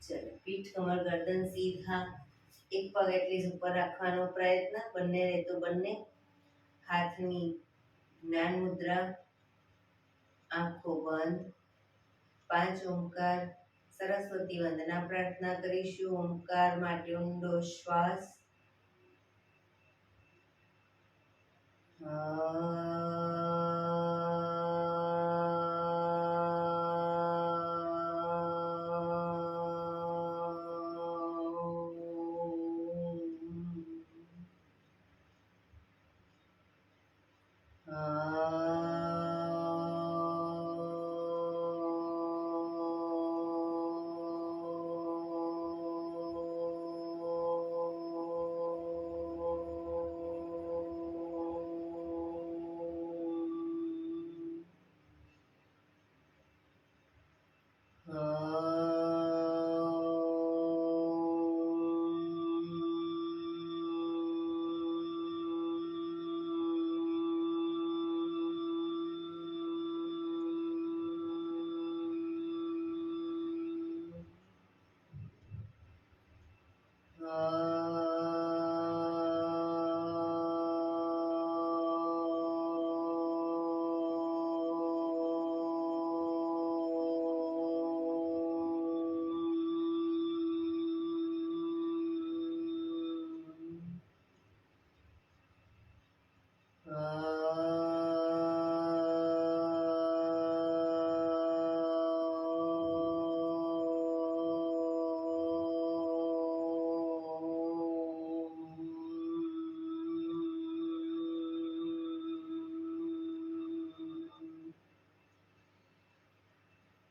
ચલો, પીઠ કમર ગરદન સીધા, એક પગ એટલી ઉપર રાખવાનો પ્રયત્ન, બંને રહે તો બંને. હાથની જ્ઞાન મુદ્રા, આંખો બંધ. 5 ઓમકાર સરસ્વતી વંદના પ્રાર્થના કરીશું. ઓમકાર માટે ઊંડો શ્વાસ.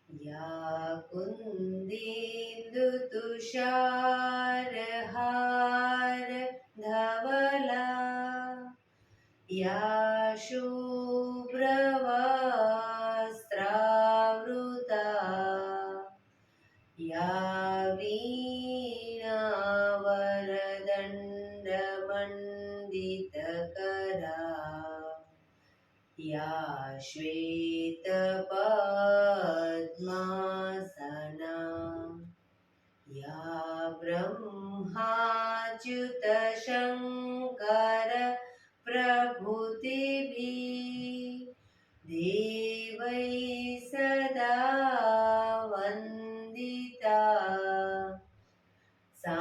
या कुन्देन्दु तुषारहार धवला, या शुभ्रवस्त्रावृता, या वीणावरदण्डमण्डितकरा, या श्वेतपद्मासना, या ब्रह्माच्युतशङ्कर प्रभृतिभिः देवैः सदा वन्दिता, सा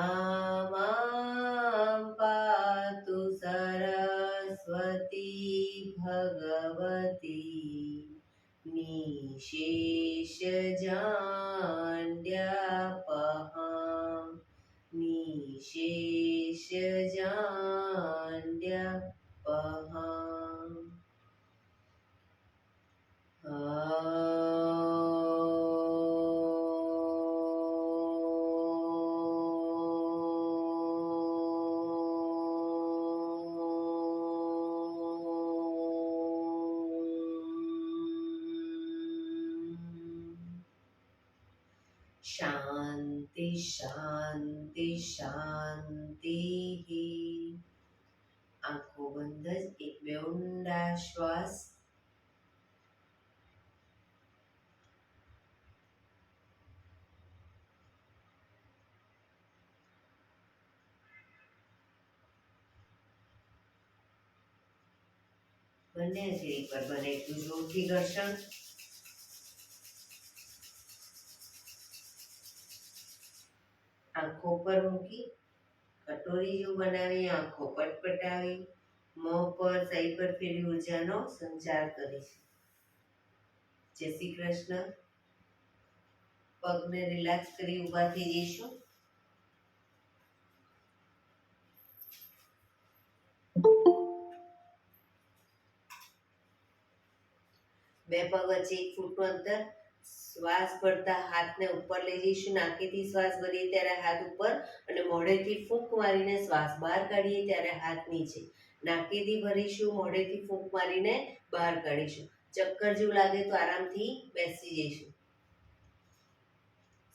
मां पातु सरस्वती भगवती निशेषजाड्यापहां, निशेषजाड्यापहां. शांति शांति शांति. आंखों बंद જ એક બે ઊંડા શ્વાસ. બંને શરીર પર બને એટલું જોરથી ઘર્ષણ. આંખો પર મૂકી કટોરી જેવું બનાવી આંખો પટપટાવી મોં પર સહી પર ફેરવી ઉર્જાનો સંચાર કરીશું. જય શ્રી કૃષ્ણ. પગને રિલેક્સ કરી ઊભા થઈ જઈશું. બે પગ વચ્ચે 1 ફૂટનું અંતર. શ્વાસ ભરતા હાથને ઉપર લઈ જઈશું. નાકેથી શ્વાસ ભરીએ ત્યારે હાથ ઉપર અને મોઢેથી ફૂંક મારીને શ્વાસ બહાર કાઢીએ ત્યારે હાથ નીચે. નાકેથી ભરીશું, મોઢેથી ફૂંક મારીને બહાર કાઢીશું. ચક્કર જેવું લાગે તો આરામથી બેસી જઈશું.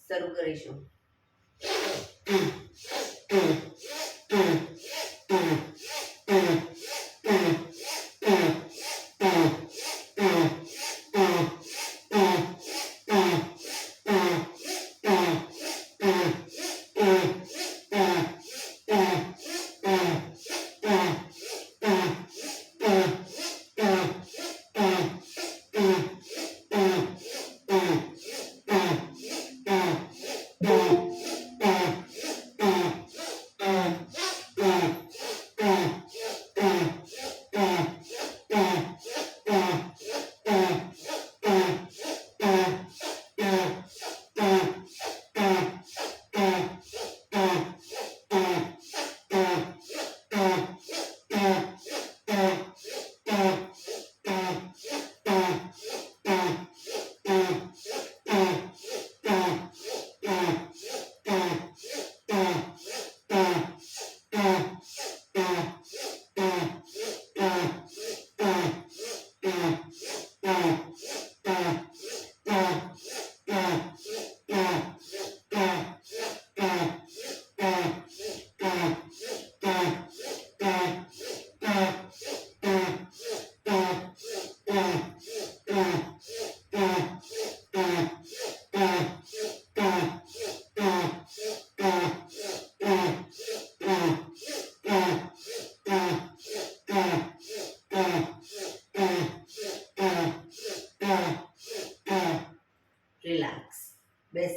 શરૂ કરીશું.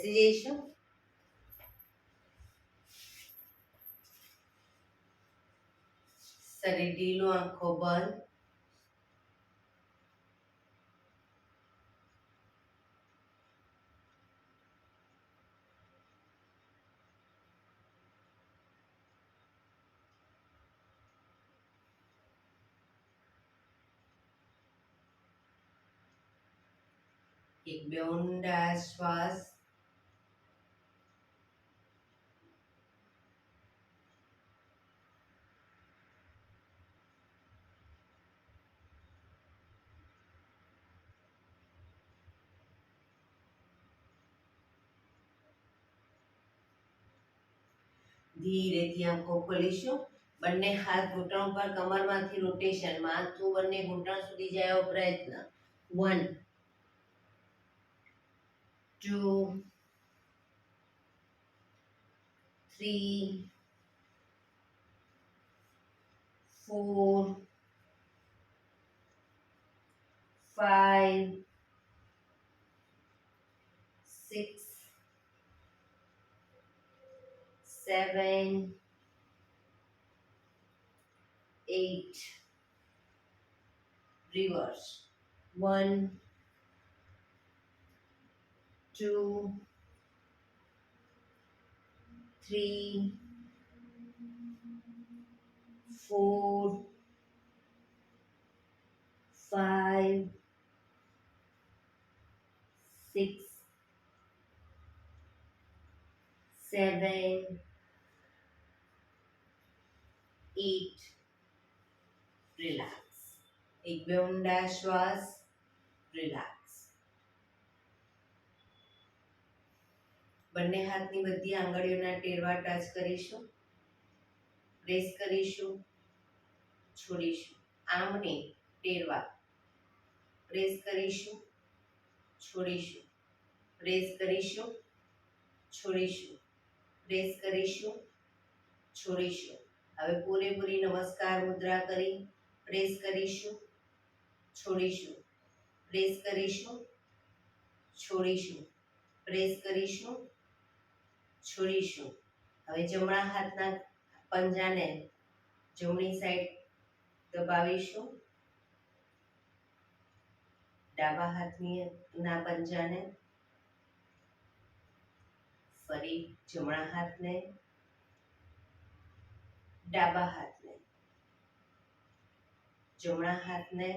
બેસી જઈશું. શરીર ઢીલું, આંખો બંધ. એક બે ઊંડા શ્વાસ. ધીરેથી આંખો ખોલીશું. બંને હાથ ઘૂંટણ પર, કમરમાંથી રોટેશન, માથું બંને ઘૂંટણ સુધી જાય એવો પ્રયત્ન. 1 2 3 4 5 6 7 8. Reverse. 1 2 3 4 5 6 7 8. રિલેક્સ. એક બે ઊંડા શ્વાસ. રિલેક્સ. બંને હાથની બધી આંગળીઓના ટેરવા ટચ કરીશું. પ્રેસ કરીશું. છોડીશું. આમને ટેરવા. પ્રેસ કરીશું. છોડીશું. પ્રેસ કરીશું. છોડીશું. પ્રેસ કરીશું. છોડીશું. હવે પૂરેપૂરી નમસ્કાર મુદ્રા કરી પ્રેસ કરીશું. છોડીશું. પ્રેસ કરીશું. છોડીશું. પ્રેસ કરીશું. છોડીશું. હવે જમણા હાથના પંજાને જમણી સાઈડ દબાવીશું. ડાબા હાથના પંજાને ફરી જમણા હાથને, ડાબા હાથને, જમણા હાથને,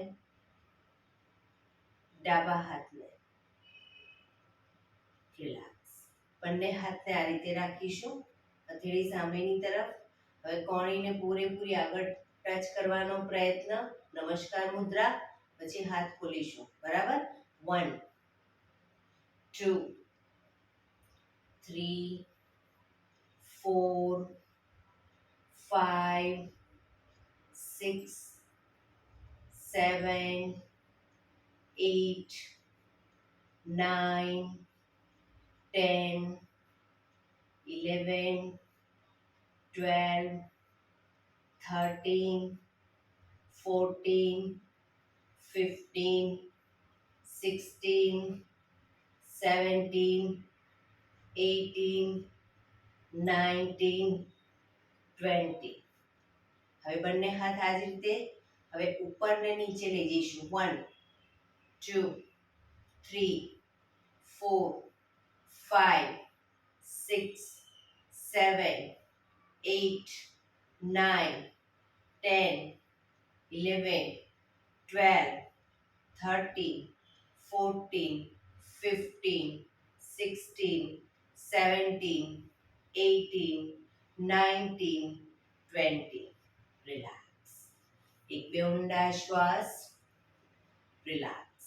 ડાબા હાથને. રિલેક્સ. બંને હાથને આ રીતે રાખીશું. હથેળી સામેની તરફ. હવે કોણીને પૂરેપૂરી આગળ ટચ કરવાનો પ્રયત્ન. નમસ્કાર મુદ્રા. પછી હાથ ખોલીશું. બરાબર. 1 2 3 4 5 6 7 8 9 10 11 12 13 14 15 16 17 18 19 20. હવે બંને હાથ આ જ રીતે હવે ઉપર ને નીચે લઈ જઈશું. 1 2 3 4 5 6 7 8 9 10 11 12 13 14 15 16 17 18 19 20. રિલેક્સ. એક બે ઊંડા શ્વાસ. રિલેક્સ.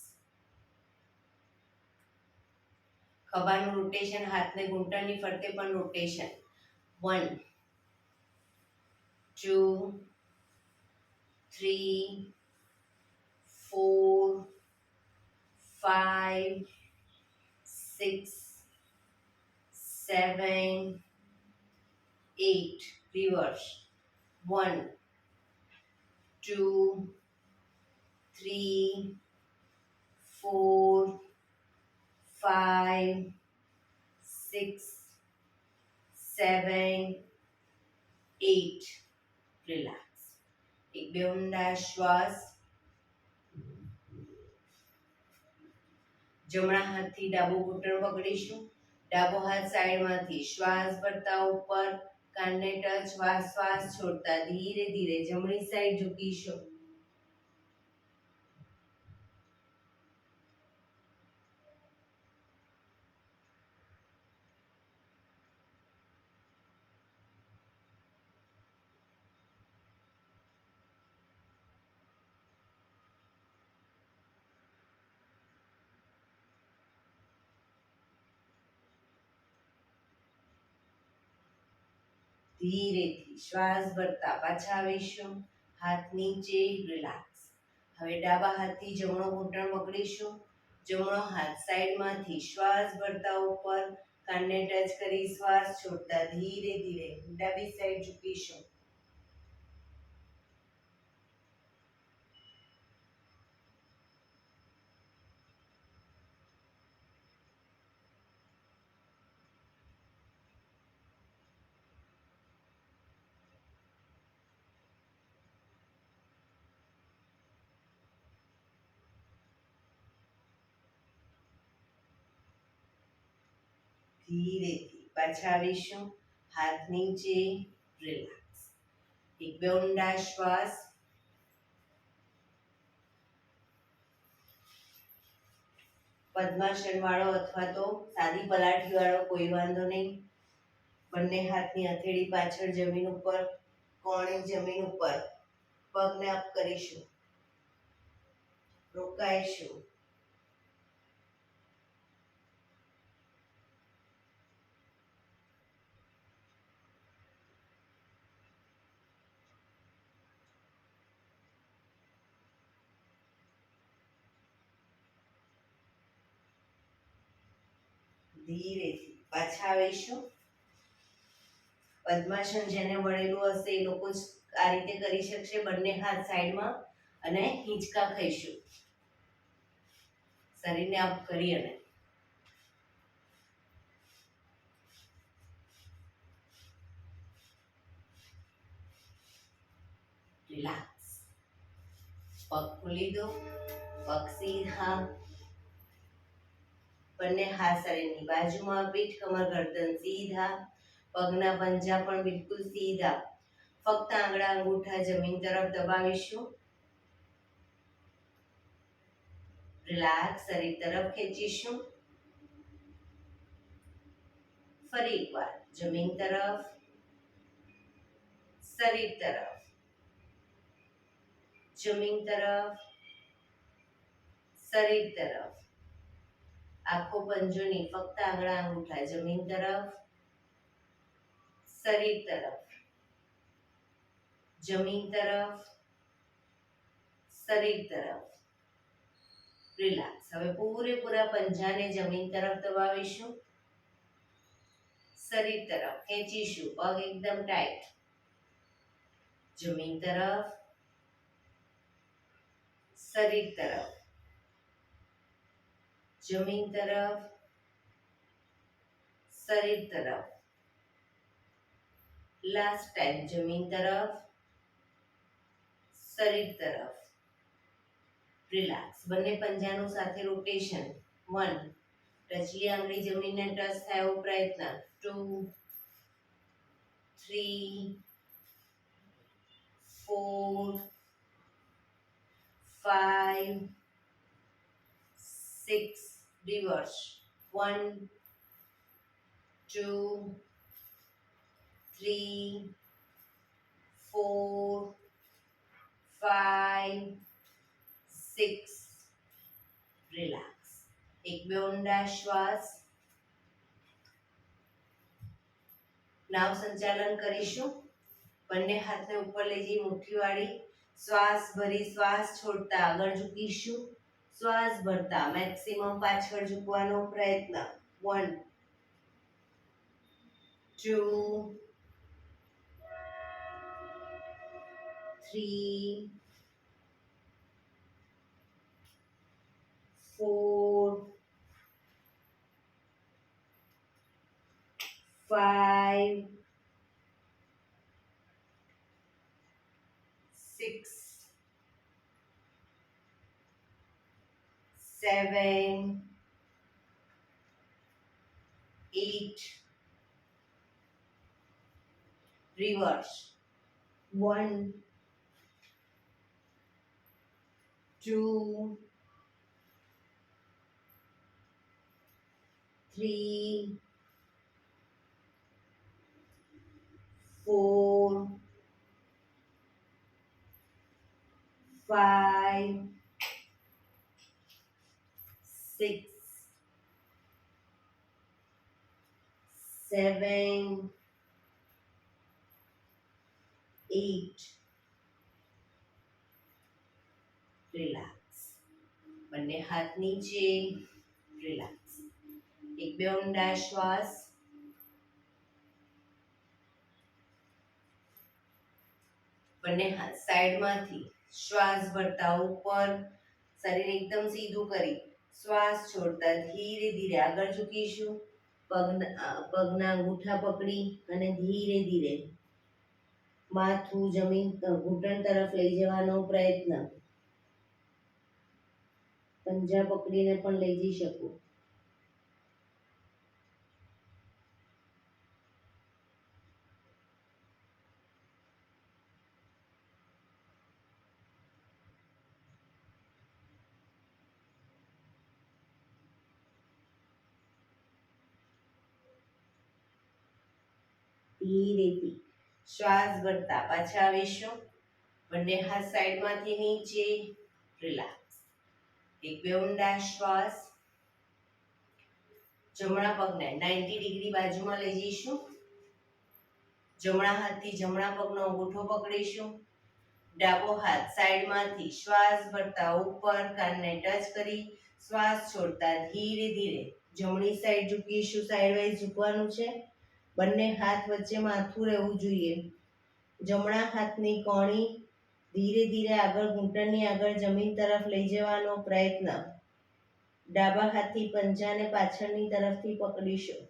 ખભાનું રોટેશન, હાથને ઘૂંટણની ફરતે પણ રોટેશન. 1 2 3 4 5 6 7 8. Reverse. 1 2 3 4 5 6, 7, 8. રિલેક્સ. એક બે ઊંડા શ્વાસ. જમણા હાથથી ડાબુ ઘૂંટણ પકડીશું. ડાબો હાથ સાઈડમાંથી શ્વાસ ભરતા ઉપર, કાનને ટચ, શ્વાસ છોડતા ધીરે ધીરે જમણી સાઈડ ઝૂકીશું. ધીરેથી શ્વાસ ભરતા પાછા આવીશું. હાથ નીચે, રિલેક્સ. હવે ડાબા હાથથી જમણો ઘૂંટણ પકડીશું. જમણો હાથ સાઈડમાંથી શ્વાસ ભરતા ઉપર, કાનને ટચ કરી શ્વાસ છોડતા ધીરે ધીરે ડાબી સાઈડ ઝૂકીશું. ધીરેથી પાછા આવીશું. હાથ નીચે, રિલેક્સ. એક બે ઊંડા શ્વાસ. પદ્માસન વાળો અથવા તો સાદી પલાઠી વાળો કોઈ વાંધો નહીં. બંને હાથની હથેળી પાછળ જમીન ઉપર, કોણી જમીન ઉપર, પગને અપ કરીશું. રોકાઈશું. ધીરેથી પાછા આવીશું. પદ્માસન જેને વળેલું હશે એ લોકો જ આ રીતે કરી શકશે. બંને હાથ સાઈડમાં અને હિંચકા ખાઈશું. શરીરને અપ કરી અને રિલેક્સ. પગ ખોલી દો. પગ સીધા. બંને હાથ શરીરની બાજુમાં, પીઠ કમર ગરદન સીધા. પગના પંજા પણ બિલકુલ સીધા. ફક્ત આંગળા અંગૂઠા જમીન તરફ દબાવીશું. રિલેક્સ. શરીર તરફ ખેંચીશું. ફરી એકવાર જમીન તરફ, શરીર તરફ, જમીન તરફ, શરીર તરફ. આખો પંજો નહીં, ફક્ત આંગળા અંગૂઠા જમીન તરફ, શરીર તરફ, જમીન તરફ, શરીર તરફ. રિલેક્સ. હવે પૂરેપૂરા પંજાને જમીન તરફ દબાવીશું. શરીર તરફ ખેંચીશું. પગ એકદમ ટાઈટ. જમીન તરફ, શરીર તરફ, જમીન તરફ, શરીર તરફ. લાસ્ટ ટાઈમ જમીન તરફ, શરીર તરફ. રિલેક્સ. બંને પંજાનું સાથે રોટેશન. 1, ટચલી આંગળી જમીનને ટચ થાય એવો પ્રયત્ન. 2, 3, 4, 5, 6. રિવર્સ. 1, 2, 3, 4, 5, 6. રિલેક્સ. એક બે ઊંડા શ્વાસ. નાવ સંચાલન કરીશું. બંને હાથને ઉપર લઈ જઈ મુઠ્ઠી વાળી શ્વાસ ભરી શ્વાસ છોડતા આગળ ઝૂકીશું. શ્વાસ ભરતા મેક્સિમમ પાછળ ઝૂકવાનો પ્રયત્ન. 1, 2, 3, 4, 7 8 reverse 1 2 3 4 5 6 7 8 રિલેક્સ. બંને હાથ નીચે, રિલેક્સ. એક બે ઊંડા શ્વાસ. બંને હાથ સાઈડમાંથી શ્વાસ ભરતા ઉપર, શરીર એકદમ સીધું કરી શ્વાસ છોડતા ધીરે ધીરે આગળ ઝૂકીશું. પગના અંગૂઠા પકડી અને ધીરે ધીરે માથું જમીન ઘૂંટણ તરફ લઈ જવાનો પ્રયત્ન. પંજા પકડીને પણ લઈ જઈ શકો. ધીરેથી શ્વાસ ભરતા પાછા આવીશું. બંને હાથ સાઈડમાંથી નીચે, રિલેક્સ. એક બે ઊંડા શ્વાસ. જમણા પગને 90 ડિગ્રી બાજુમાં લઈ જઈશું. જમણા હાથથી જમણા પગનો અંગૂઠો પકડીશું. ડાબો હાથ સાઈડમાંથી શ્વાસ ભરતા ઉપર કાનને ટચ કરી શ્વાસ છોડતા ધીરે ધીરે જમણી સાઈડ ઝૂકીશું. સાઈડ વાઇઝ ઝૂકવાનું છે. બંને હાથ વચ્ચે માથું રહેવું જોઈએ. જમણા હાથની કોણી ધીરે ધીરે આગળ ઘૂંટણની આગળ જમીન તરફ લઈ જવાનો પ્રયત્ન. ડાબા હાથથી પંજાને પાછળની તરફથી પકડીશું.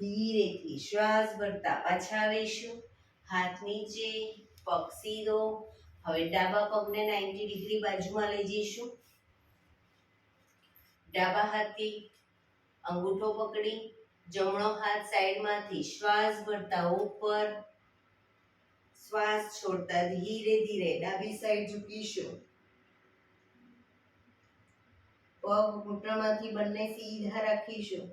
ધીરેથી શ્વાસ ભરતા પાછા આવીશું. હાથ નીચે, પગ સીધો. હવે ડાબા પગને 90 ડિગ્રી બાજુમાં લઈ જઈશું. ડાબા હાથથી અંગૂઠો પકડી જમણો હાથ સાઈડમાંથી શ્વાસ ભરતા ઉપર, શ્વાસ છોડતા ધીરે ધીરે ડાબી સાઈડ ઝૂકીશું. પગ ઘૂંટણમાંથી બંને સીધા રાખીશું.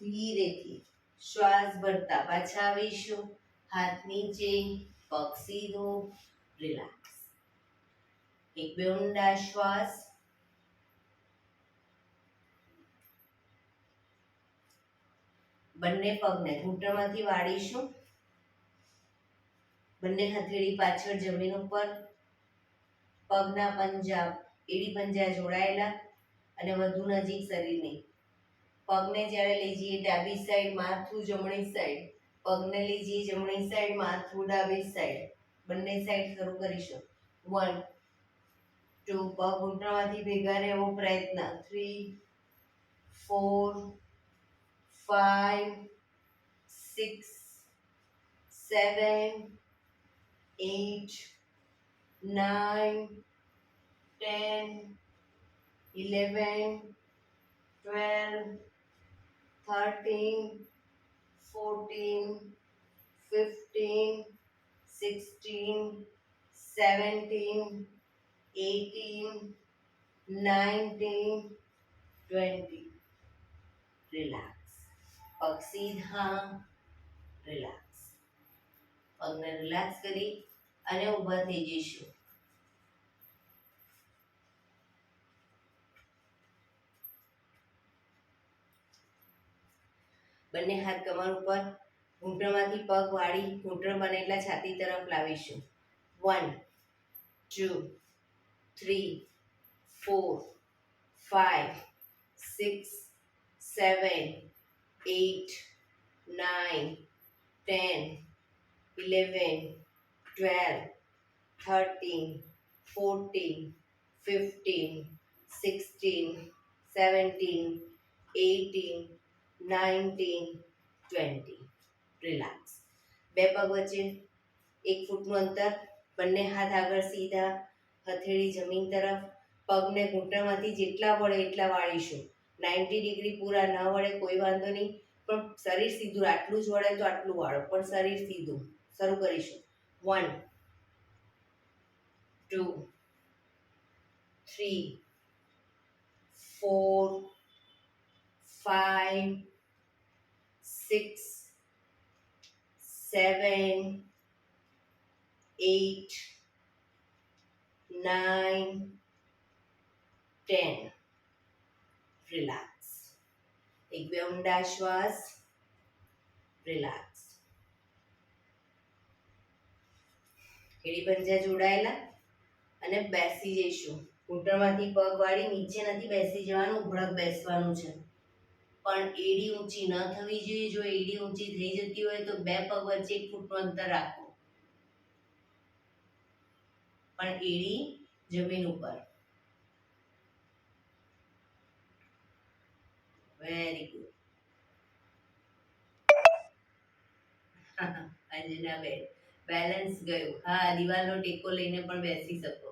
ધીરેથી શ્વાસ ભરતા પાછા આવીશું. હાથ નીચે, પગ સીધો, રિલેક્સ. એક બે ઊંડા શ્વાસ. બંને પગને ઘૂંટણમાંથી વાળીશું. બંને હથેળી પાછળ જમીન ઉપર. પગના પંજા, એડી પંજા જોડાયેલા અને વધુ નજીક શરીરની. પગને જ્યારે લઈ જઈએ ડાબી સાઈડ, માથું જમણી સાઈડ. પગને લઈ જઈએ જમણી સાઈડ, માથું ડાબી સાઈડ. બંને સાઈડ શરૂ કરીશું. 1 2 પગ ઘૂંટણમાંથી ભેગા રહેવો પ્રયત્ન. 3 4 5 6 7 8 9 10 11 12 13 14 15 16 17 18 19 20. રિલેક્સ. પગ સીધા, રિલેક્સ. પગને રિલેક્સ કરી અને ઊભા થઈ જઈશું. બંને હાથ કમર ઉપર, ઘૂંટણમાંથી પગ વાળી ઘૂંટણ બને એટલા છાતી તરફ લાવીશું. 1 2 3 4 5 6 7 8 9 10 11 12 13 14 15 16 17 18 19 20. રિલેક્સ. બે પગ વચ્ચે 1 ફૂટનું અંતર, બંને હાથ આગળ સીધા, હથેળી જમીન તરફ, પગને ઘૂંટણમાંથી જેટલા વળે એટલા વાળીશું. 90 ડિગ્રી પૂરા ન વળે કોઈ વાંધો નહીં, પણ શરીર સીધું આટલું જ વળે તો આટલું વાળો, પણ શરીર સીધું. શરૂ કરીશું. 1 2 3 4 5 6 7 8 9 10. રિલેક્સ. એક બે ઊંડા શ્વાસ. રિલેક્સ. એડી પંજા જોડાયેલા અને બેસી જઈશું. ઘૂંટણમાંથી પગ વાળી નીચે નથી બેસી જવાનું, ઉભળક બેસવાનું છે. પણ એડી ઊંચી ન થવી જોઈએ. જો એડી ઊંચી થઈ જતી હોય તો બે પગ વચ્ચે 1 ફૂટનું અંતર રાખો, પણ એડી જમીન ઉપર. Very good. અંજનાબેન બેલેન્સ ગયું. હા, દિવાલનો ટેકો લઈને પણ બેસી શકો.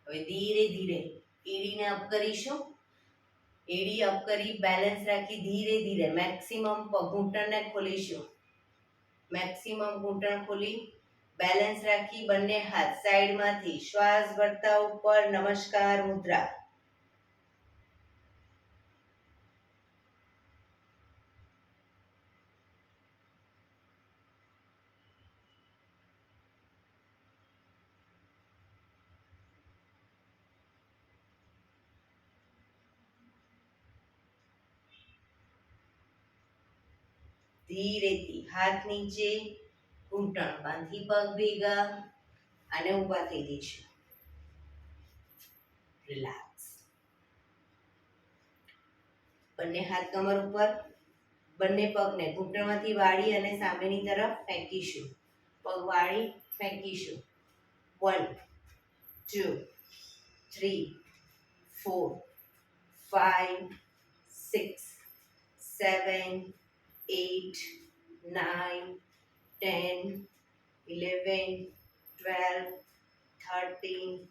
હવે ધીરે ધીરે એડીને અપ કરીશું. એડી અપ કરી બેલેન્સ રાખી ધીરે ધીરે મેક્સિમમ ઘૂંટણને ખોલીશું. મેક્સિમમ ઘૂંટણ ખોલી બેલેન્સ રાખી બંને હાથ સાઈડમાંથી શ્વાસ ભરતા ઉપર નમસ્કાર મુદ્રા. ધીરેથી હાથ નીચે, ઘૂંટણ બાંધી પગ ભેગા અને ઊભા થઈ જઈશું. રિલેક્સ. બંને હાથ કમર ઉપર, બંને પગને ઘૂંટણમાંથી વાળી અને સામેની તરફ ફેંકીશું. પગ વાળી ફેંકીશું. 1 2 3 4 5 6 7 8 9 10 11 12 13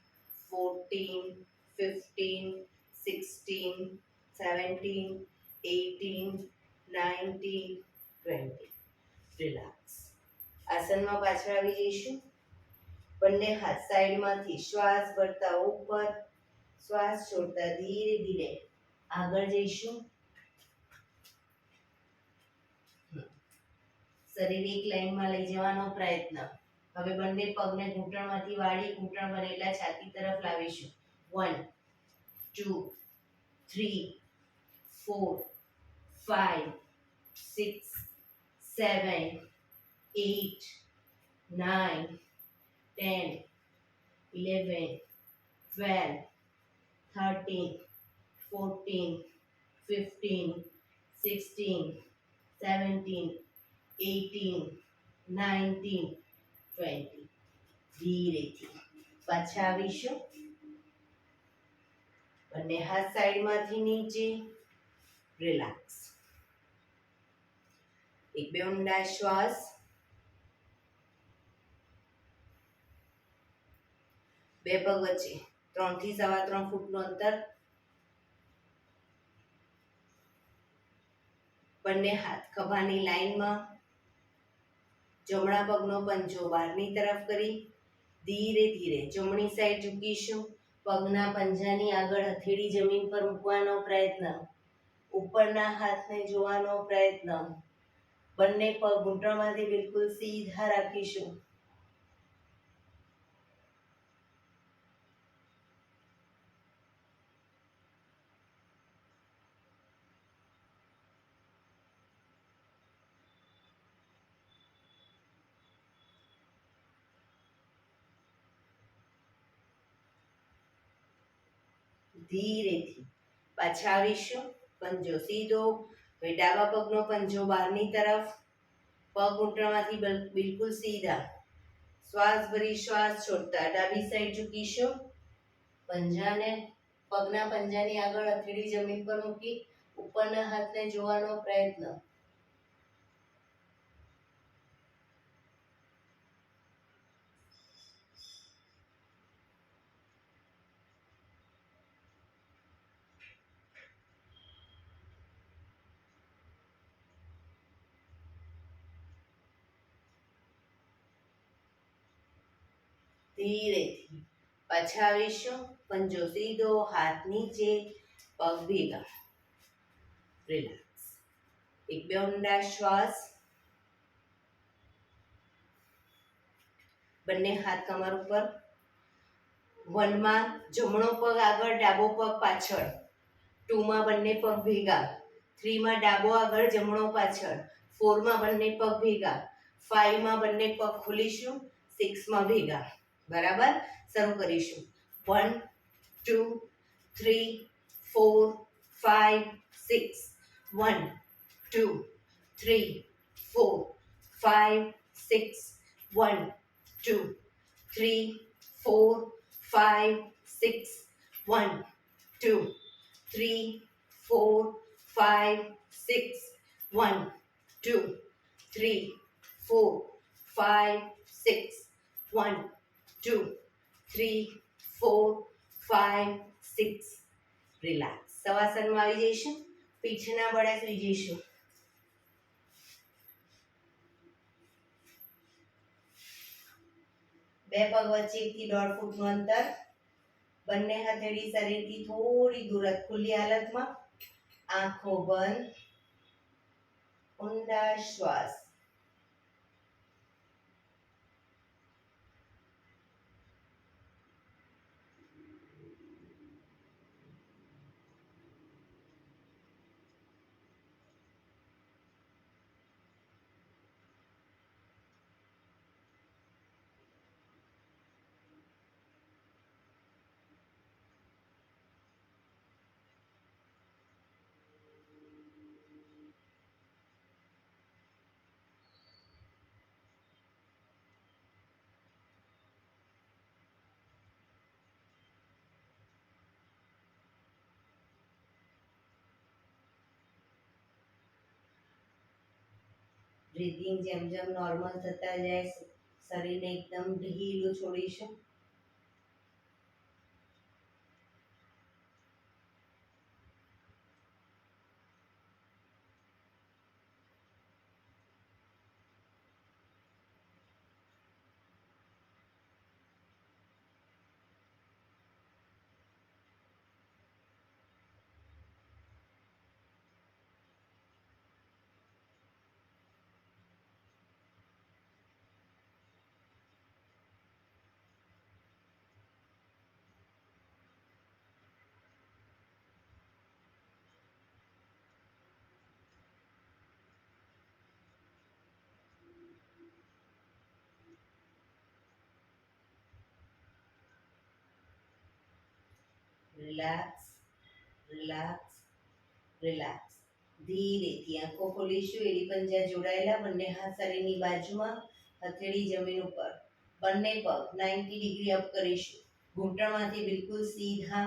14 15 16 17 18 19 20. રિલેક્સ. આસનમાં પાછળ આવી જઈશું. બંને હાથ સાઈડમાંથી શ્વાસ ભરતા ઉપર, શ્વાસ છોડતા ધીરે ધીરે આગળ જઈશું. શરીર એક લાઈનમાં લઈ જવાનો પ્રયત્ન. હવે બંને પગને ઘૂંટણમાંથી વાળી ઘૂંટણ બનેલા છાતી તરફ લાવીશું. 1 2 3 4 5 6 7 8 9 10 11 12 13 14 15 16 17 18 19 20. ધીરેથી પાછા આવીશું. બંને હાથ સાઈડમાંથી નીચે. રિલેક્સ. એક બે ઊંડા શ્વાસ. બે પગ વચ્ચે 3 થી 3.25 ફૂટનું અંતર. બંને હાથ ખભાની લાઈનમાં. જમણા પગનો પંજો બહારની તરફ કરી ધીરે ધીરે જમણી સાઈડ ઝૂકીશું. પગના પંજાની આગળ હથેળી જમીન પર મૂકવાનો પ્રયત્ન, ઉપરના હાથને જોવાનો પ્રયત્ન, બંને પગ ઘૂંટણમાંથી બિલકુલ સીધા રાખીશું. ધીરેથી પાછા આવીશું. પંજો સીધો. હવે ડાબા પગનો પંજો બહારની તરફ, પગ ઘૂંટણમાંથી બિલકુલ સીધા. શ્વાસ ભરી શ્વાસ છોડતા ડાબી સાઈડ ઝૂકીશું. પંજાને પગના પંજાની આગળ હથેળી જમીન પર મૂકી ઉપરના હાથને જોવાનો પ્રયત્ન. ધીરેથી પાછા આવીશું. પંજો સીધો, હાથ નીચે, પગ ભેગા. રિલેક્સ. એક બે ઊંડા શ્વાસ. બંને હાથ કમર ઉપર. 1 માં જમણો પગ આગળ, ડાબો પગ પાછળ. 2 માં બંને પગ ભેગા. 3 માં ડાબો આગળ, જમણો પાછળ. 4 માં બંને પગ ભેગા. 5 માં બંને પગ ખોલીશું. 6 માં ભેગા. બરાબર. શરૂ કરીશું. 1 2 3 4 5 6. 1 2 3 4 5 6. 1 2 3 4 5 6. 1 2 3 4 5 6. 1 2 3 4 5 6. 1 2 3 4 5 6. રિલેક્સ. શવાસનમાં આવી જઈશું. પીઠના બળે સુઈ જઈશું. બે પગ વચ્ચે 1 થી 1.5 ફૂટનું અંતર. બંને હથેળી શરીરથી થોડી દૂર, ખુલ્લી હાલતમાં. આંખો બંધ. ઊંડા શ્વાસ. બ્રીથિંગ જેમ જેમ નોર્મલ થતા જાય, શરીરને એકદમ ઢીલું છોડીશું. Relax, relax, relax. ધીરેથી આંખો ખોલીશું. એડી પંજા જોડાયેલા, બંને હાથ શરીરની બાજુમાં, હથેળી જમીન ઉપર. બંને પગ 90 ડિગ્રી અપ કરીશું. ઘૂંટણમાંથી બિલકુલ સીધા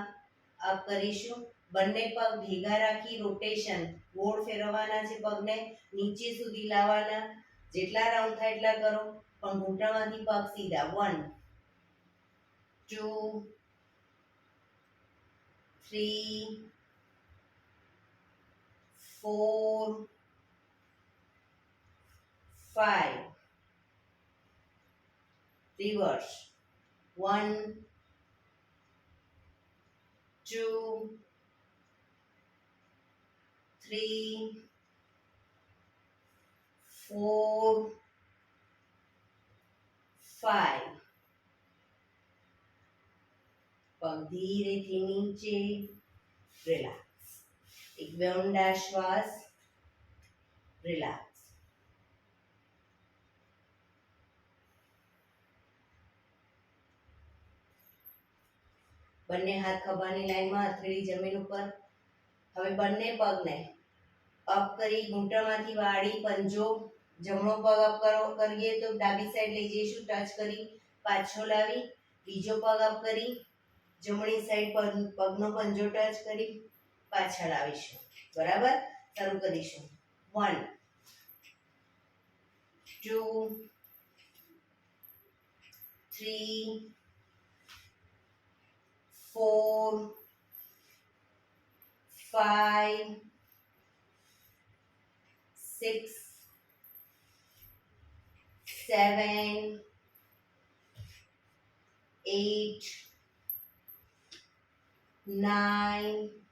અપ કરીશું. બંને પગ ભેગા રાખી રોટેશન, ગોળ ફેરવવાના છે. પગને નીચે સુધી લાવવાના. જેટલા રાઉન્ડ થાય એટલા કરો, પણ ઘૂંટણમાંથી પગ સીધા. 1 2 3 4 5. Reverse. 1 2, 3, 4, 5. પગ ધીરેથી નીચે, રિલેક્સ. એક બે ઊંડા શ્વાસ, રિલેક્સ. બંને હાથ ખભાની લાઈનમાં, હથેળી જમીન ઉપર. હવે બંને પગને અપ કરી ઘૂંટણમાંથી વાળી પંજો, જમણો પગ અપ કરીએ તો ડાબી સાઈડ લઈ જઈશું, ટચ કરી પાછો લાવી. બીજો પગ અપ કરી જમણી સાઈડ પગનો પંજો ટચ કરી પાછા લાવીશું. બરાબર, શરૂ કરીશું. 1, 2, 3, 4, 5, 6, 7, 8, 9,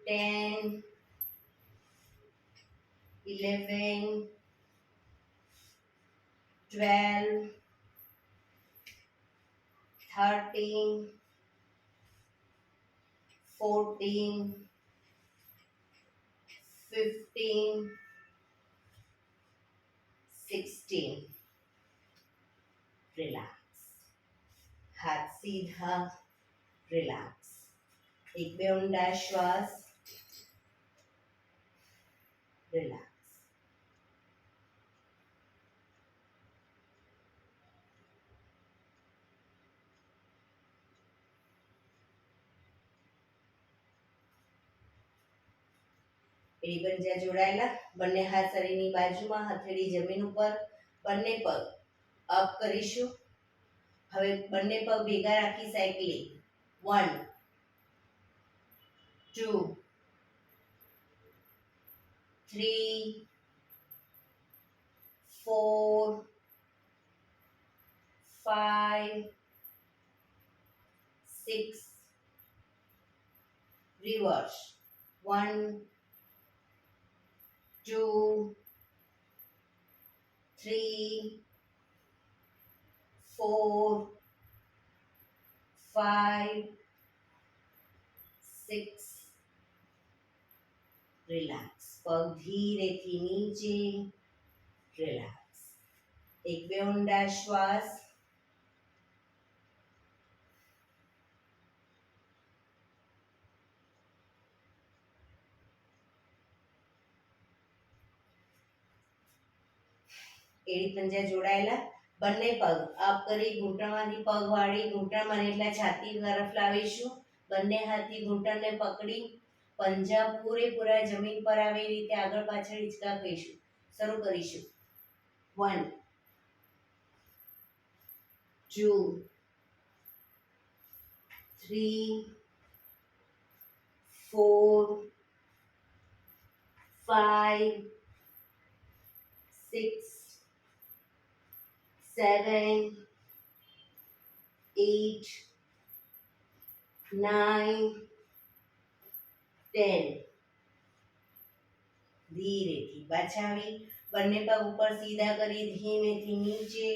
10, 11, 12, 13, 14, 15, 16. રિલેક્સ. હાથ સીધા, રિલેક્સ. એક બે ઊંડા શ્વાસ, રિલેક્સ. એડી પંજા જોડાયેલા, બંને હાથ શરીરની બાજુમાં, હથેળી જમીન ઉપર. બંને પગ અપ કરીશું. હવે બંને પગ ભેગા રાખી સાયકલિંગ. 1, 2, 3, 4, 5, 6. Reverse. 1, 2, 3, 4, 5, 6. રિલેક્સ. પગ ધીરેથી નીચે, રિલેક્સ. એક બે ઊંડા શ્વાસ, એડી પંજા જોડાયેલા, બંને પગ અપ કરી ઘૂંટણમાંથી પગ વાળી ઘૂંટણ મને એટલા છાતી તરફ લાવીશું. બંને હાથથી ઘૂંટણને પકડી પંજા પૂરેપૂરા જમીન પર આવે એ રીતે આગળ પાછળ હિંચકા કહીશું. શરૂ કરીશું. 1, 2, 3, 4, 5, 6, 7, 8, 9, 10. ધીરેથી પાછા આવી બંને પગ ઉપર સીધા કરી ધીમેથી નીચે,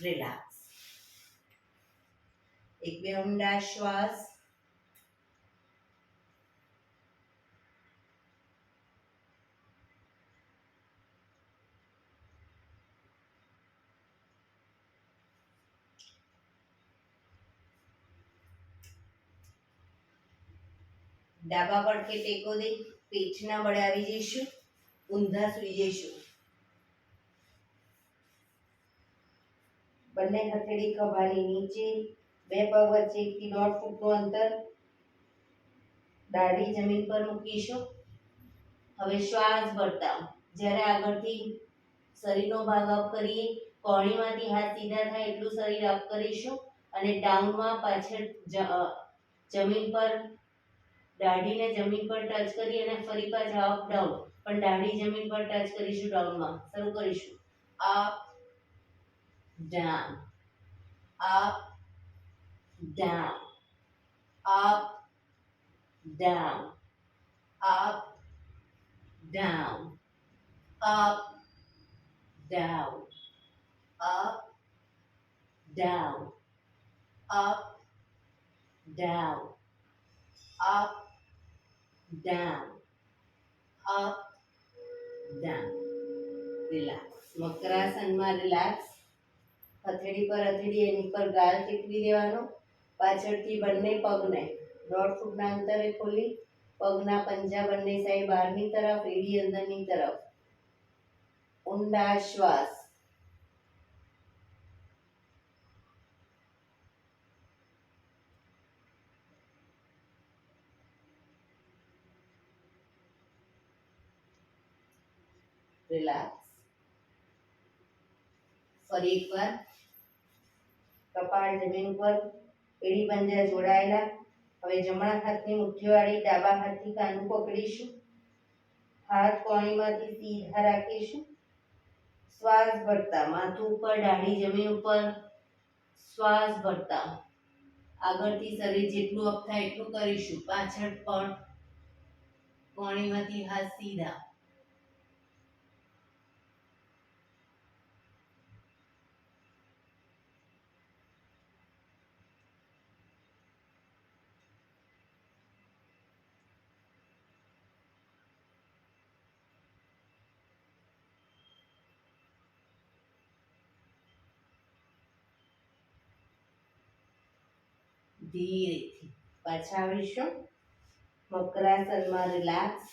રિલેક્સ. એક બે ઊંડા શ્વાસ, ડાબા પડખે ટેકો દઈ પેટના બળે આવી જઈશું, ઊંધા સૂઈ જઈશું. બંને હથેળી ખભાની નીચે, બે પગ વચ્ચે 1 થી 1.5 ફૂટનું અંતર, દાઢી જમીન પર મૂકીશું. હવે શ્વાસ ભરતા જ્યારે આગળથી શરીરનો ભાગ અપ કરીએ, કોણીમાંથી હાથ સીધા થાય એટલું શરીર અપ કરીશું અને ડાઉનમાં પાછળ જમીન પર દાઢીને જમીન પર ટચ કરી અને ફરી પાછા અપ ડાઉન, પણ દાઢી જમીન પર ટચ કરીશું ડાઉનમાં. શરૂ કરીશું. Up down, up down, up, down, up, down, up, down, up, down, up, down, up, down, up, down. Relax. મકરાસનમાં રિલેક્સ. હથેળી પર હથેળી એની પર ગાલ ટેકવી દેવાનો. પાછળથી બંને પગને 1.5 ફૂટના અંતરે ખોલી પગના પંજા બંને સાઈડ બહારની તરફ, એડી અંદરની તરફ. ઊંડા શ્વાસ. રિલેક્સ. ફરી એકવાર કપાળ જમીન ઉપર, એડી પંજા જોડાયેલા. હવે જમણા હાથની મુઠ્ઠીવાળી ડાબા હાથથી કાનું પકડીશું. હાથ કોણીમાંથી સીધા રાખીશું. શ્વાસ ભરતા માથું ઉપર, દાઢી જમીન ઉપર. શ્વાસ ભરતા આગળથી શરીર જેટલું અપ થાય એટલું કરીશું. પાછળ પણ કોણીમાંથી હાથ સીધા. ધીરેથી પાછા આવીશું. મકરાસનમાં રિલેક્સ.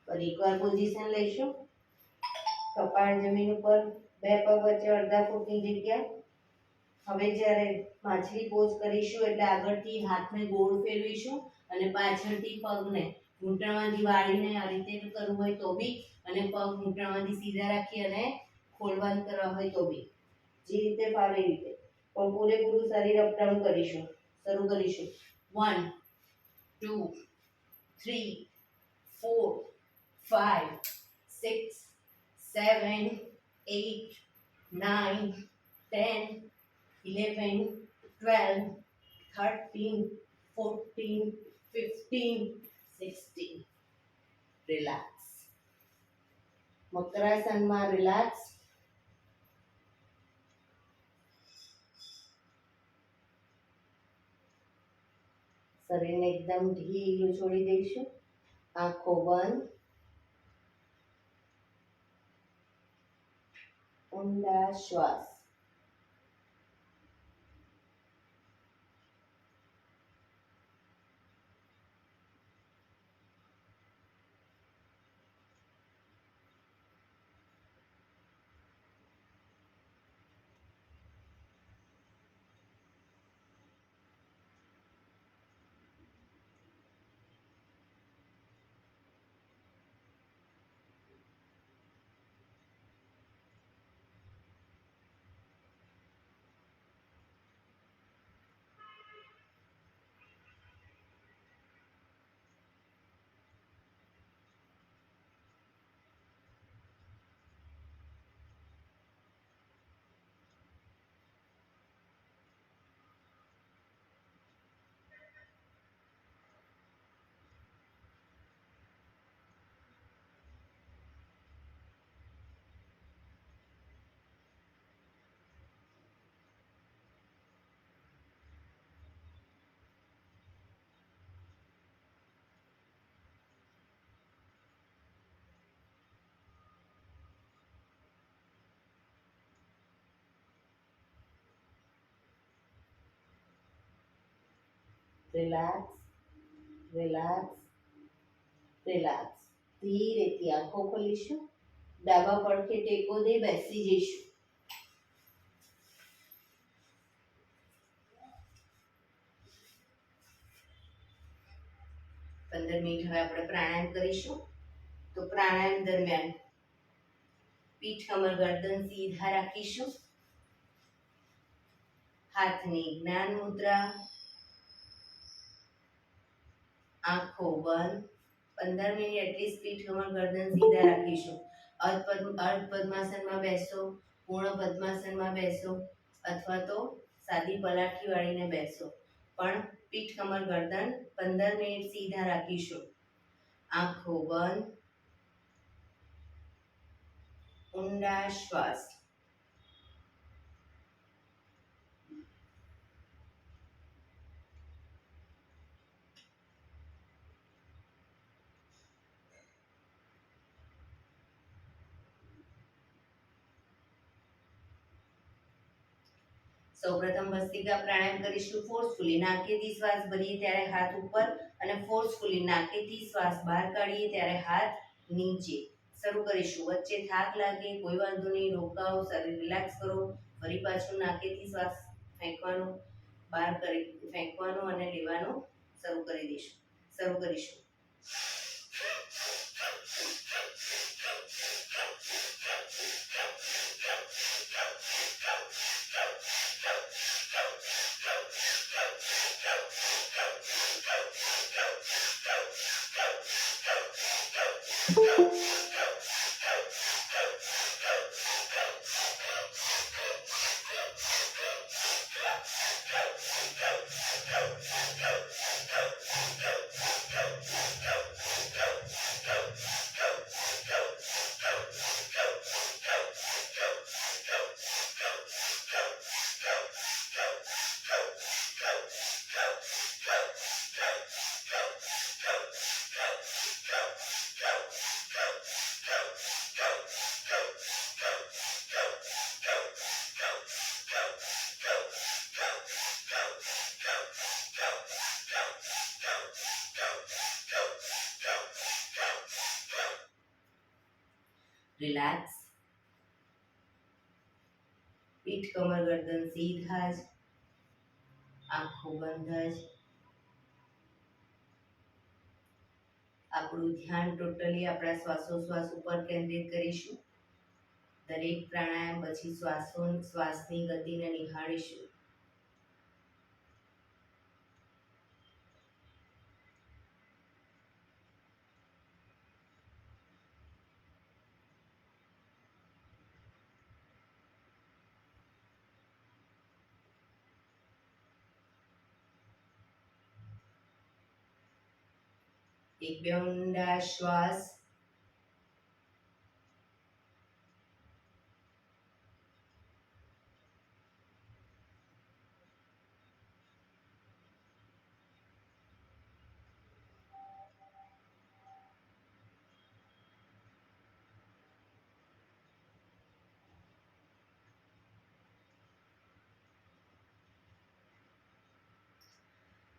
ફરી એકવાર પોઝિશન લઈશું. કપાળ જમીન ઉપર, બે પગ વચ્ચે અડધા ફૂટની જગ્યા. હવે જ્યારે માછલી પોઝ કરીશું એટલે આગળથી હાથને ગોળ ફેરવીશું અને પાછળથી પગને ઘૂંટણમાંથી વાળીને આ રીતે કરવું હોય તો બી, અને પગ ઘૂંટણમાંથી સીધા રાખી અને ખોલવાન કરવા હોય તો બી, જે રીતે ફાવે એ રીતે. પણ પૂરેપૂરું શરીર અપડાઉન કરીશું. શરૂ કરીશું. 1 2 3 4 5 6 7 8 9 10 11 12 13 14 15 16. રિલેક્સ. મકરાસનમાં રિલેક્સ. શરીરને એકદમ ઢીલું છોડી દઈશું. આંખો બંધ. ઊંડા શ્વાસ. રિલેક્સ. રિલેક્સ. રિલેક્સ. ધીરેથી આંખો ખોલીશું. ડાબા પડખે ટેકો દઈ બેસી જઈશું. 15 મિનિટ હવે આપણે પ્રાણાયામ કરીશું. તો પ્રાણાયામ દરમિયાન પીઠ, કમર, ગરદન સીધા રાખીશું. હાથની જ્ઞાન મુદ્રા, આંખો બંધ. 15 મિનિટ એટલીસ્ટ પીઠ કમર ગરદન સીધા રાખીશું. અર્ધ પદ્માસનમાં બેસો, પૂર્ણ પદ્માસનમાં બેસો અથવા તો સાદી પલાઠી વાળીને બેસો, પણ પીઠ કમર ગરદન 15 મિનિટ સીધા રાખીશું. આંખો બંધ. ઊંડા શ્વાસ. સૌપ્રથમ ભસ્ત્રિકા પ્રાણાયામ કરીશું ફોર્સફુલી. નાકેથી શ્વાસ ભરીએ ત્યારે હાથ ઉપર અને ફોર્સફુલી નાકેથી શ્વાસ બહાર કાઢીએ ત્યારે હાથ નીચે. શરૂ કરીશું. વચ્ચે થાક લાગે કોઈ વાંધો નહીં, રોકાઓ, શરીર રિલેક્સ કરો. ફરી પાછું નાકેથી શ્વાસ ફેંકવાનો, બહાર કરી ફેંકવાનો અને લેવાનો શરૂ કરી દઈશું. શરૂ કરીશું. રિલેક્સ. પીઠ કમર ગરદન સીધા જ, આંખો બંધ જ. આપણું ધ્યાન ટોટલી આપણા શ્વાસોશ્વાસ ઉપર કેન્દ્રિત કરીશું. દરેક પ્રાણાયામ પછી શ્વાસની ગતિને નિહાળીશું. એક બે ઊંડા શ્વાસ.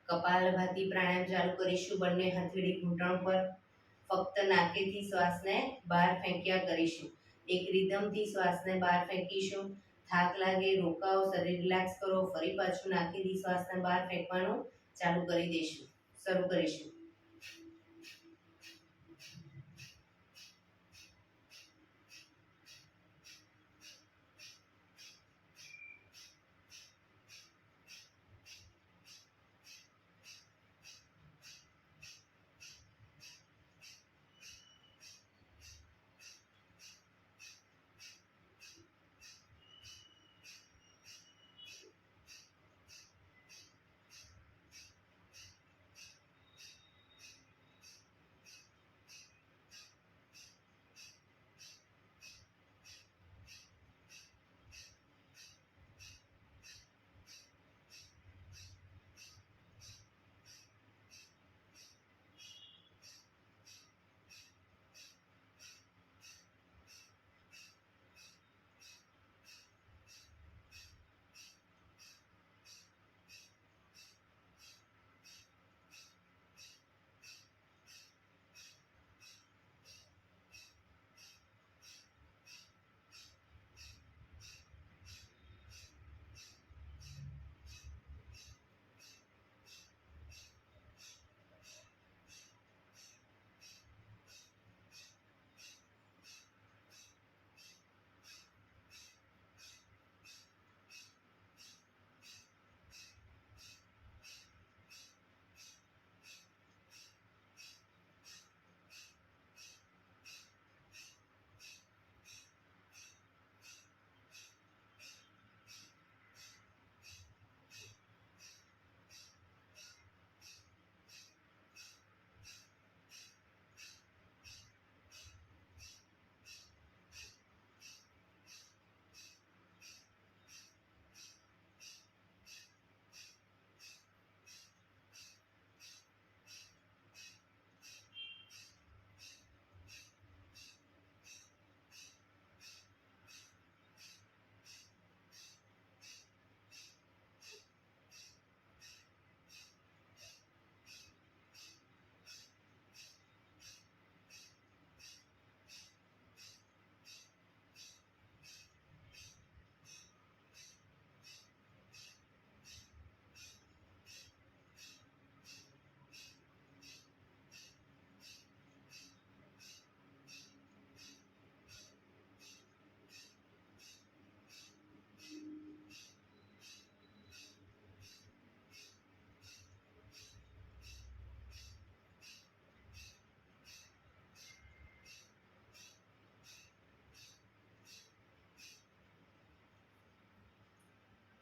કપાલભાતિ પ્રાણાયામ ચાલુ કરીશું. બંને હથેળી ઘૂંટણ પર. ફક્ત નાકેથી શ્વાસને બહાર ફેંક્યા કરીશું. એક રિધમથી શ્વાસને બહાર ફેંકીશું. થાક લાગે રોકાઓ, શરીર રિલેક્સ કરો. ફરી પાછું નાકેથી શ્વાસને બહાર ફેંકવાનું ચાલુ કરી દઈશું. શરૂ કરીશું.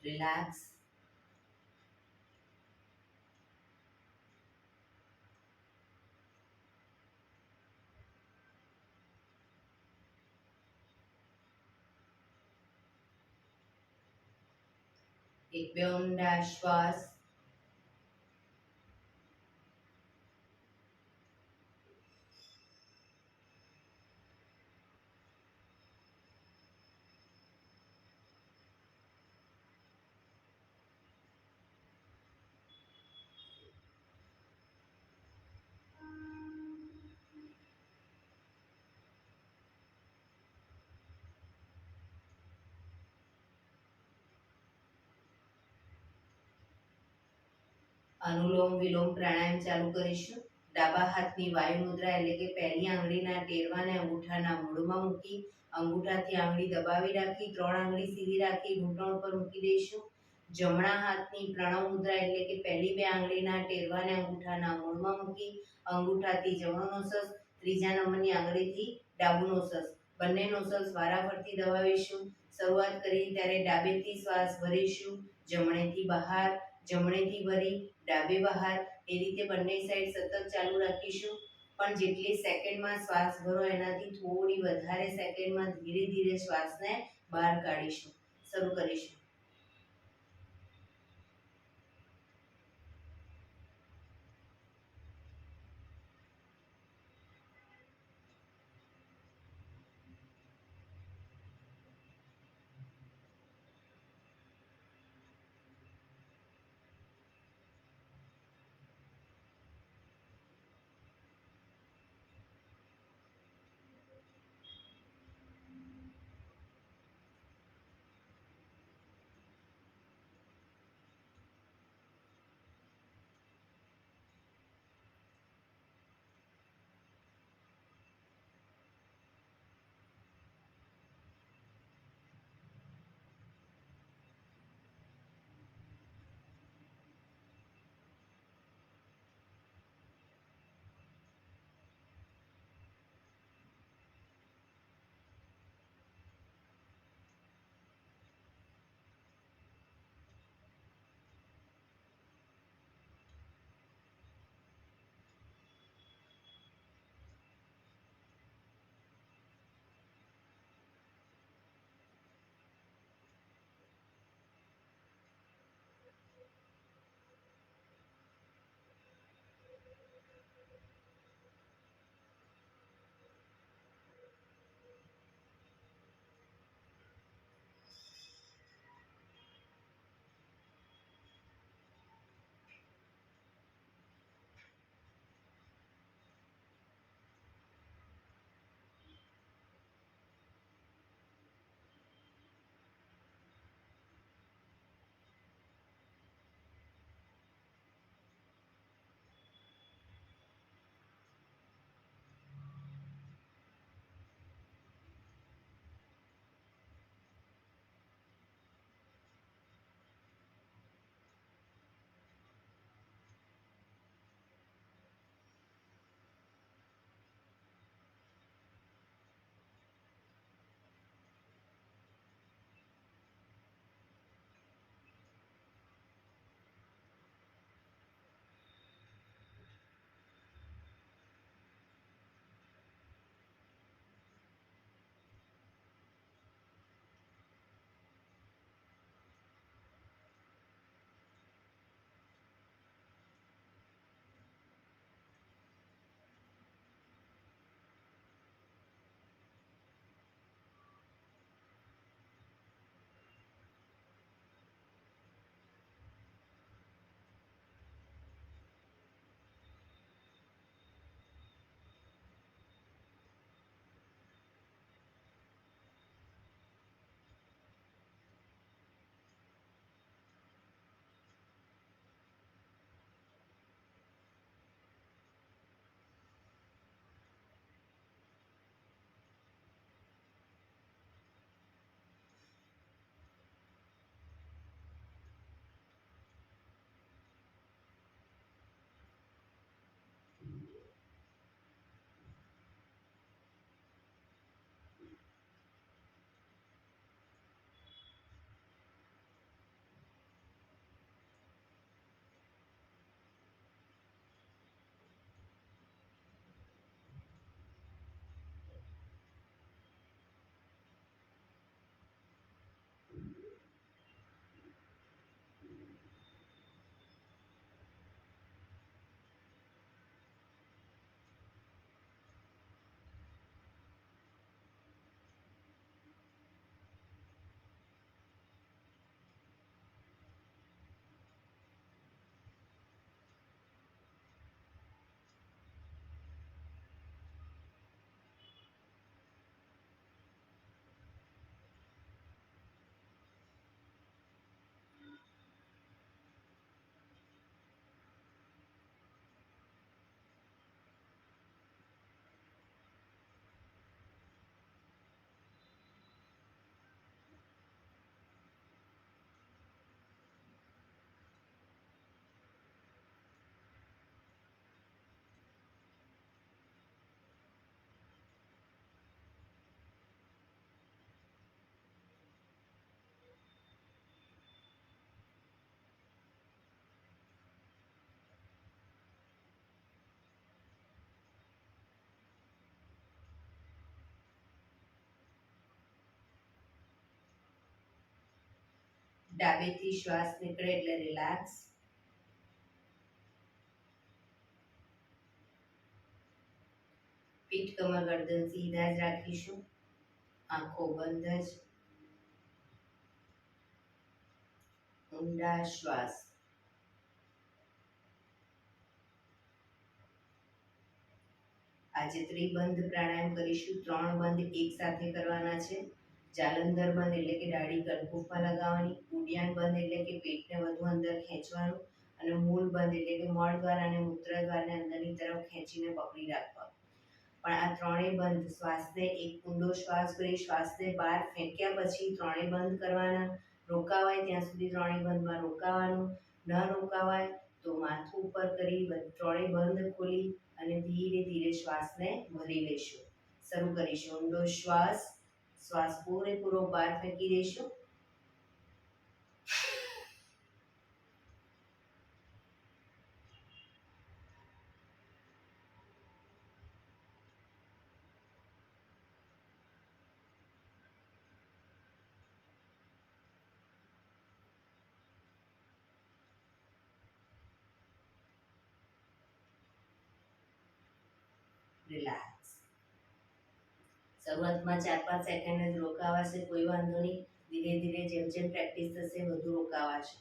રિલેક્સ. એક બે ઊંડા શ્વાસ. અનુલોમ વિલોમ પ્રાણાયામ ચાલુ કરીશું. ડાબા હાથની વાયુ મુદ્રા એટલે કે પહેલી આંગળીના ટેરવાને અંગૂઠાના મૂળમાં મૂકી અંગૂઠાથી આંગળી દબાવી રાખી 3 આંગળી સીધી રાખી ઘૂંટણ પર મૂકી દઈશું. જમણા હાથની પ્રણવ મુદ્રા એટલે કે પહેલી 2 આંગળીના ટેરવાને અંગૂઠાના મૂળમાં મૂકી અંગૂઠાથી જમણો નોસસ, ત્રીજા નંબરની આંગળીથી ડાબુ નોસસ, બંને નોસસ વારાફરતી દબાવીશું. શરૂઆત કરીએ ત્યારે ડાબેથી શ્વાસ ભરીશું, જમણેથી બહાર, જમણેથી ભરી ડાબે બહાર, એ રીતે બંને સાઈડ સતત ચાલુ રાખીશું. પણ જેટલી સેકન્ડમાં શ્વાસ ભરો એનાથી થોડી વધારે સેકન્ડમાં ધીરે ધીરે શ્વાસને બહાર કાઢીશું. શરૂ કરીશું. ડાબેથી શ્વાસ નીકળે એટલે રિલેક્સ. પીઠ કમર ગરદન સીધા જ રાખીશું. આંખો બંધ જ. ઊંડા શ્વાસ. આજે ત્રિબંધ પ્રાણાયામ કરીશું. 3 બંધ એક સાથે કરવાના છે. જાલંધર બંધ એટલે કે દાઢી કનકુફમાં લગાવવાની. ઉડિયાન બંધ એટલે કે પેટને વધુ અંદર ખેંચવાનું. અને મૂળ બંધ એટલે કે મળદ્વાર અને મૂત્રદ્વારને અંદરની તરફ ખેંચીને પકડી રાખવાનું. પણ આ ત્રણેય બંધ શ્વાસને એક ઊંડો શ્વાસ ભરી શ્વાસને બહાર ફેંક્યા પછી ત્રણેય બંધ કરવાના. રોકાવાય ત્યાં સુધી ત્રણેય બંધમાં રોકાવાનું. ન રોકાવાય તો માથું ઉપર કરી ત્રણેય બંધ ખોલી અને ધીરે ધીરે શ્વાસને ભરી લઈશું. શરૂ કરીશું. ઊંડો શ્વાસ. શ્વાસ પૂરેપૂરો બહાર ફેંકી દઈશું. રિલેક્સ. શરૂઆતમાં 4-5 સેકન્ડ જ રોકાવાશે, કોઈ વાંધો નહીં. ધીરે ધીરે જેમ જેમ પ્રેક્ટિસ થશે વધુ રોકાવાશે.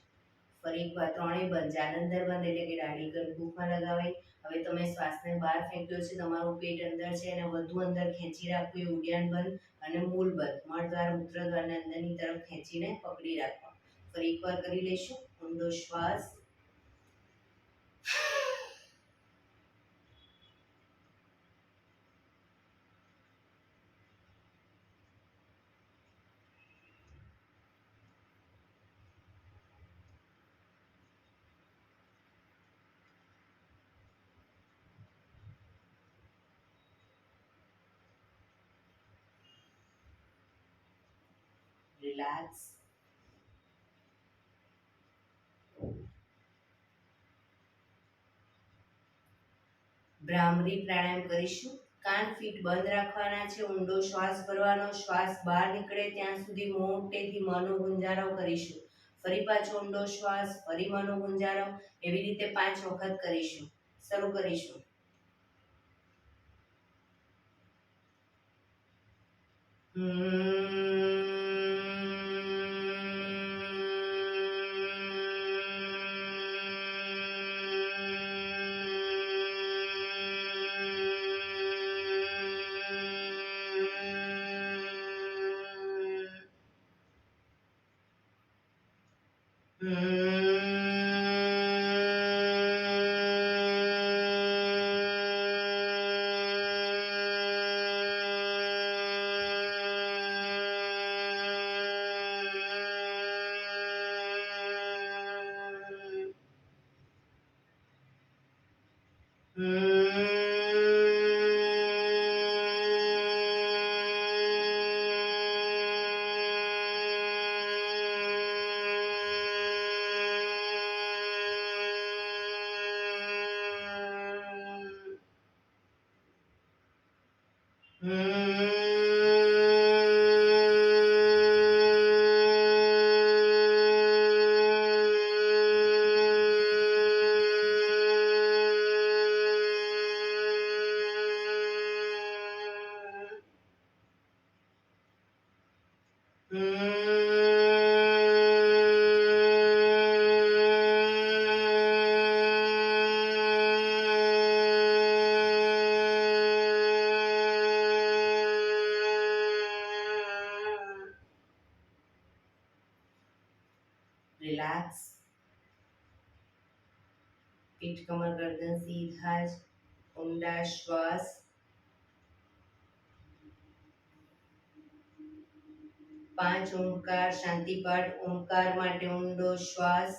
ફરી એકવાર ત્રણેય બંધ. જાલંધર બંધ એટલે કે દાઢી કનકુફમાં લગાવાય. હવે તમે શ્વાસને બહાર ફેંક્યો છે, તમારું પેટ અંદર છે અને વધુ અંદર ખેંચી રાખવું એ ઉડિયાન બંધ અને મૂળ બંધ. મળદ્વાર મૂત્રદ્વારને અંદરની તરફ ખેંચીને પકડી રાખવા. ફરી એકવાર કરી લઈશું. ઊંડો શ્વાસ. રિલેક્સ. ભ્રામરી પ્રાણાયામ કરીશું. કાન ફીટ બંધ રાખવાના છે. ઊંડો શ્વાસ ભરવાનો. શ્વાસ બહાર નીકળે ત્યાં સુધી મોટેથી મનો ગુંજારો કરીશું. ફરી પાછો ઊંડો શ્વાસ. ફરી મનો ગુંજારો. એવી રીતે 5 વખત કરીશું. શરૂ કરીશું. રિલેક્સ. પીઠ કમર ગરદન સીધા જ. ઊંડા શ્વાસ. પાંચ ઓમકાર શાંતિપાઠ. ઓમકાર માટે ઊંડો શ્વાસ.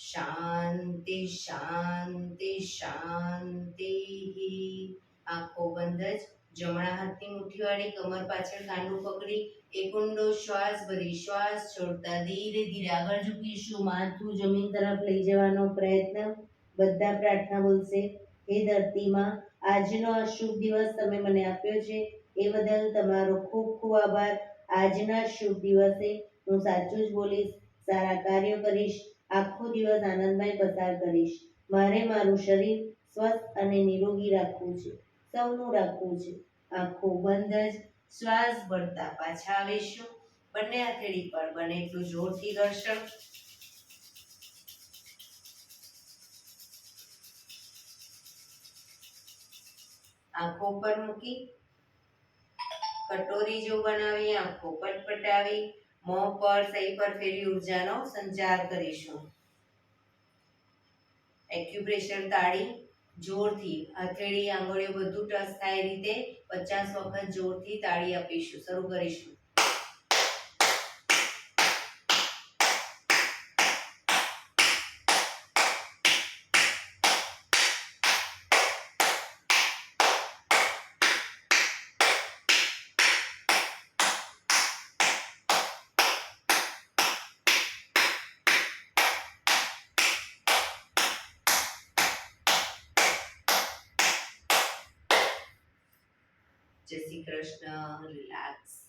શાંતિ શાંતિ શાંતિ. આંખો બંધ જ. જમણા હાથની મુઠ્ઠીવાળી કમર પાછળ કાંડું પકડી એક ઊંડો શ્વાસ ભરી શ્વાસ છોડતા ધીરે ધીરે આગળ ઝૂકીશું. માથું જમીન તરફ લઈ જવાનો પ્રયત્ન. બધા પ્રાર્થના બોલશે. હે ધરતીમાં, આજનો આ શુભ દિવસ તમે મને આપ્યો છે એ બદલ તમારો ખૂબ ખૂબ આભાર. આજના શુભ દિવસે હું સાચું જ બોલીશ, સારા કાર્યો કરીશ, આખો દિવસ આનંદમય પસાર કરીશ. મારે મારું શરીર સ્વસ્થ અને નિરોગી રાખવું છે, સૌનું રાખવું છે. આંખો બંધ જ. શ્વાસ ભરતા પાછા આવીશું. બંને હથેળી પર બને એટલું જોરથી ઘર્ષણ. આંખો પર મૂકી કટોરી જો બનાવી આંખો પટપટાવી મોં પર સહી પર ફેરી ઉર્જાનો સંચાર કરીશું. એક્યુપ્રેશર તાળી જોરથી હથેળી આંગળીઓ બધું ટચ થાય રીતે 50 વખત જોરથી તાળી આપીશું. શરૂ કરીશું. જય શ્રી કૃષ્ણ. રિલેક્સ.